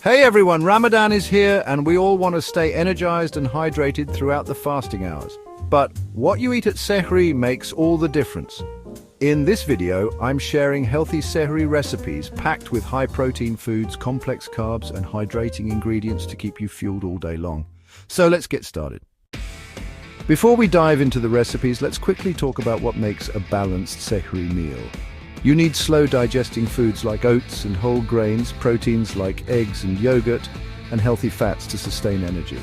Hey everyone, Ramadan is here and we all want to stay energized and hydrated throughout the fasting hours. But what you eat at Sehri makes all the difference. In this video, I'm sharing healthy Sehri recipes packed with high-protein foods, complex carbs, and hydrating ingredients to keep you fueled all day long. So let's get started. Before we dive into the recipes, let's quickly talk about what makes a balanced Sehri meal. You need slow-digesting foods like oats and whole grains, proteins like eggs and yogurt, and healthy fats to sustain energy.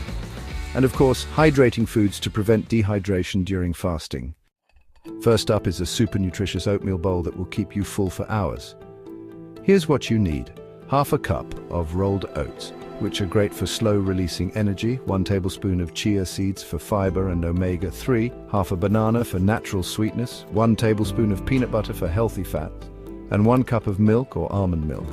And of course, hydrating foods to prevent dehydration during fasting. First up is a super nutritious oatmeal bowl that will keep you full for hours. Here's what you need. Half a cup of rolled oats, which are great for slow-releasing energy, 1 tablespoon of chia seeds for fiber and omega-3, half a banana for natural sweetness, 1 tablespoon of peanut butter for healthy fats, and 1 cup of milk or almond milk.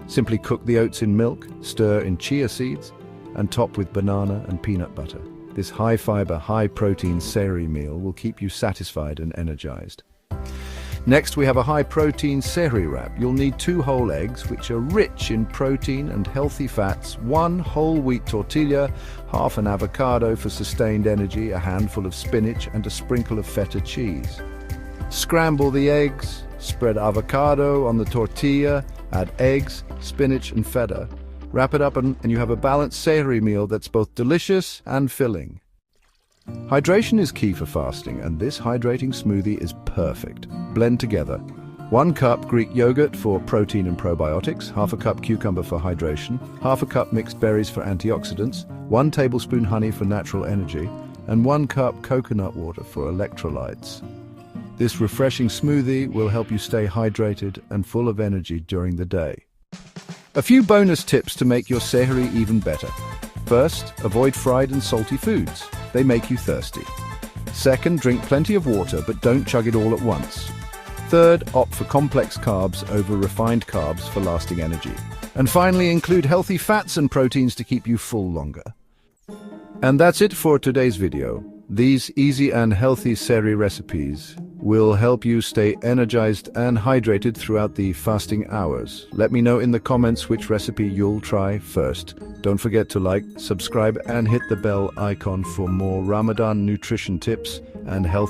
Simply cook the oats in milk, stir in chia seeds, and top with banana and peanut butter. This high-fiber, high-protein Sehri meal will keep you satisfied and energized. Next, we have a high-protein Sehri wrap. You'll need 2 whole eggs, which are rich in protein and healthy fats, 1 whole wheat tortilla, half an avocado for sustained energy, a handful of spinach, and a sprinkle of feta cheese. Scramble the eggs, spread avocado on the tortilla, add eggs, spinach, and feta. Wrap it up and you have a balanced Sehri meal that's both delicious and filling. Hydration is key for fasting, and this hydrating smoothie is perfect. Blend together 1 cup Greek yogurt for protein and probiotics, half a cup cucumber for hydration, half a cup mixed berries for antioxidants, 1 tablespoon honey for natural energy, and 1 cup coconut water for electrolytes. This refreshing smoothie will help you stay hydrated and full of energy during the day. A few bonus tips to make your Sehri even better. First, avoid fried and salty foods. They make you thirsty. Second, drink plenty of water, but don't chug it all at once. Third, opt for complex carbs over refined carbs for lasting energy. And finally, include healthy fats and proteins to keep you full longer. And that's it for today's video. These easy and healthy Sehri recipes will help you stay energized and hydrated throughout the fasting hours. Let me know in the comments which recipe you'll try first. Don't forget to like, subscribe, and hit the bell icon for more Ramadan nutrition tips and healthy